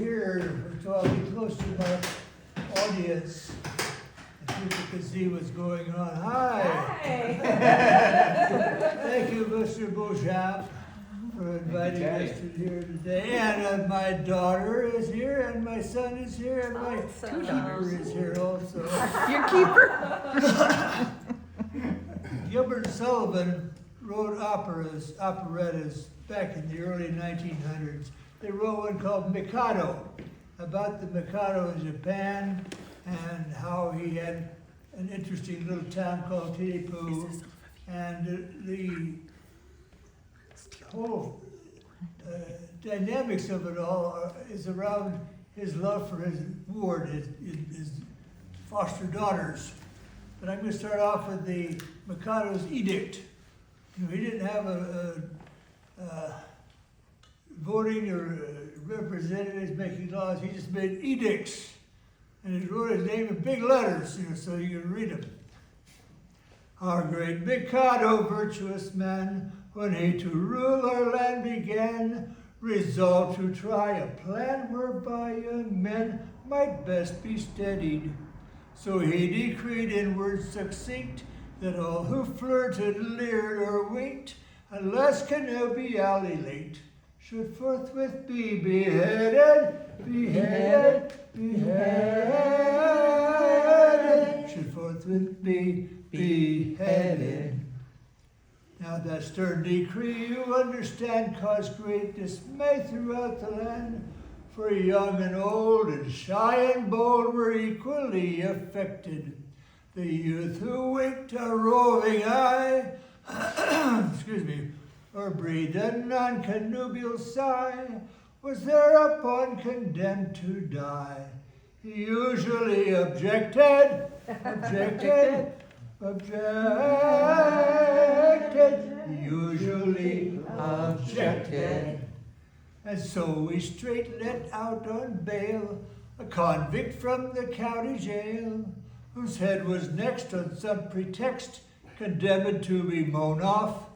here, so I'll be close to my audience. If people can see what's going on. Hi. Thank you, Mr. Beauchamp, for inviting us to here today. And my daughter is here, and my son is here, and my keeper is here also. Your keeper? Gilbert Sullivan wrote operettas back in the early 1900s. They wrote one called Mikado, about the Mikado in Japan and how he had an interesting little town called Tiripu. And the whole dynamics of it all is around his love for his ward, his foster daughters. But I'm going to start off with the Mikado's edict. You know, he didn't have a voting or representatives making laws. He just made edicts, and he wrote his name in big letters, you know, so you can read them. Our great Mikado, virtuous man, when he to rule our land began, resolved to try a plan whereby young men might best be steadied. So he decreed in words succinct that all who flirted, leered, or winked, unless connubially should forthwith be beheaded, should forthwith be beheaded. Now that stern decree, you understand, caused great dismay throughout the land, for young and old and shy and bold were equally affected. The youth who winked a roving eye, or breathed a non-connubial sigh, was thereupon condemned to die. He usually objected, usually objected. And so we straight let out on bail a convict from the county jail, whose head was next on some pretext condemned to be mown off,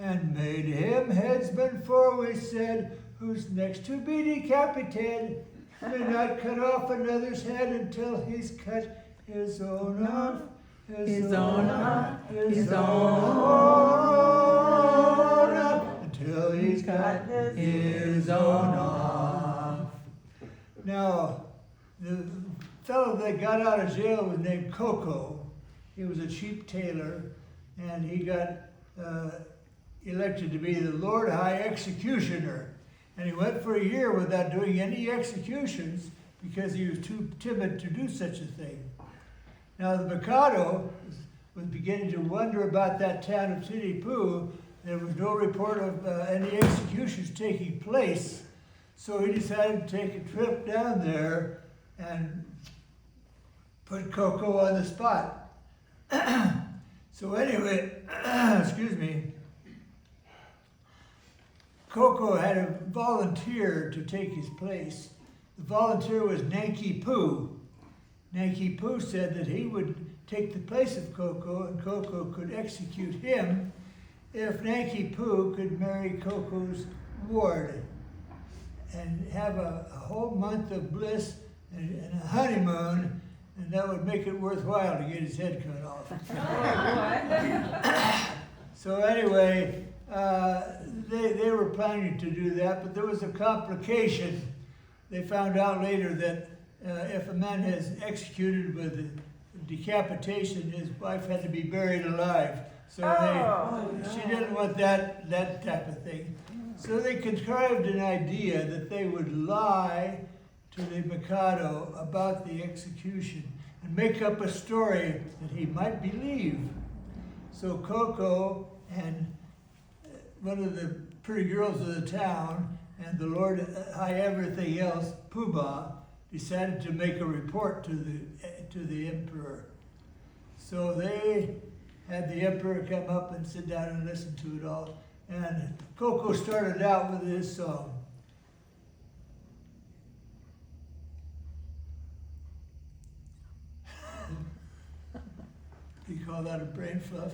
and made him headsman, for we said, who's next to be decapitated may not cut off another's head until he's cut his own off, his own off, until he's cut his own off. Now, the fellow that got out of jail was named Coco. He was a cheap tailor, and he got elected to be the Lord High Executioner. And he went for a year without doing any executions because he was too timid to do such a thing. Now the Mikado was beginning to wonder about that town of Tiripu. There was no report of any executions taking place. So he decided to take a trip down there and put Coco on the spot. So anyway, Coco had a volunteer to take his place. The volunteer was Nanki Poo. Nanki Poo said that he would take the place of Coco, and Coco could execute him if Nanki Poo could marry Coco's ward and have a whole month of bliss and a honeymoon, and that would make it worthwhile to get his head cut off. So anyway, they were planning to do that, but there was a complication. They found out later that if a man is executed with decapitation, his wife had to be buried alive. So she didn't want that type of thing. So they contrived an idea that they would lie to the Mikado about the execution and make up a story that he might believe. So Coco and one of the pretty girls of the town and the Lord High Everything Else, Puba, decided to make a report to the emperor. So they had the emperor come up and sit down and listen to it all. And Coco started out with his song. You call that a brain fluff?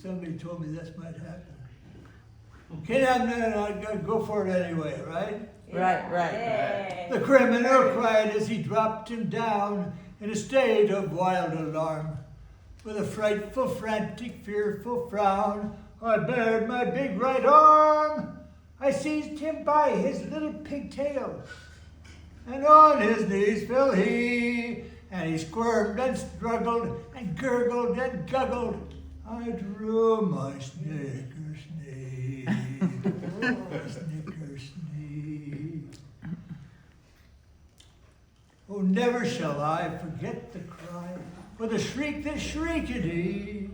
Somebody told me this might happen. Okay, I'll go for it anyway, right? Right. The criminal cried as he dropped him down in a state of wild alarm. With a frightful, frantic, fearful frown, I bared my big right arm. I seized him by his little pigtail, and on his knees fell he, and he squirmed and struggled and gurgled and guggled. I drew my snickersnee, snickersnee. Oh, never shall I forget the cry, or the shriek that shriekedy,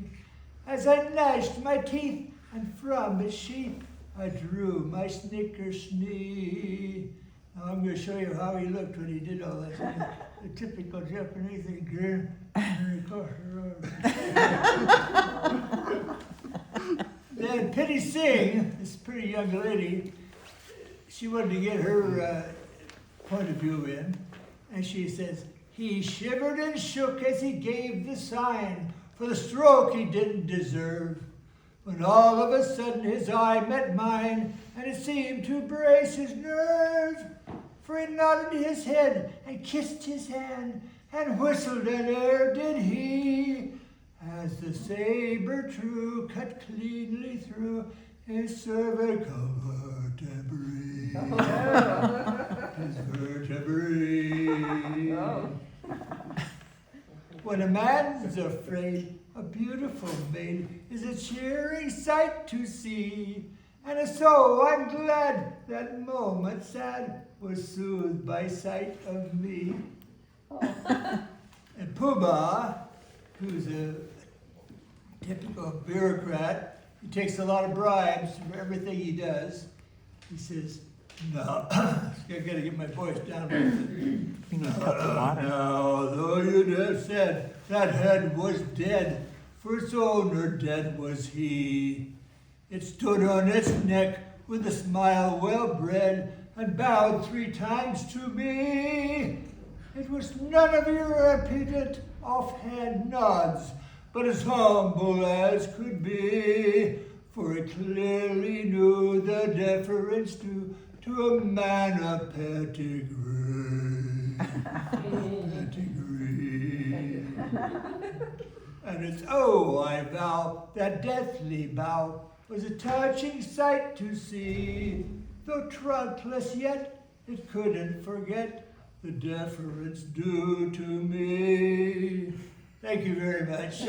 as I gnashed my teeth, and from its sheath I drew my snickersnee. Now I'm going to show you how he looked when he did all that. The typical Japanese thing, grin, and across the road. Then Pitty Singh, this pretty young lady, she wanted to get her point of view in, and she says, he shivered and shook as he gave the sign for the stroke he didn't deserve, when all of a sudden his eye met mine, and it seemed to brace his nerve. For he nodded his head and kissed his hand, and whistled an air did he, as the saber true cut cleanly through his cervical vertebrae. His vertebrae. When a man's afraid, a beautiful maid is a cheering sight to see. And so I'm glad that moment sad was soothed by sight of me. And Pooh-Bah, who's a typical bureaucrat, he takes a lot of bribes for everything he does. He says, no, I gotta get my voice down. Now, though you'd have said that head was dead, for its owner dead was he. It stood on its neck with a smile well bred, and bowed 3 times to me. It was none of your impudent offhand nods, but as humble as could be, for it clearly knew the deference due to a man of pedigree. Pedigree. And it's, oh, I vow, that deathly bow was a touching sight to see. Though trunkless yet, it couldn't forget the deference due to me. Thank you very much.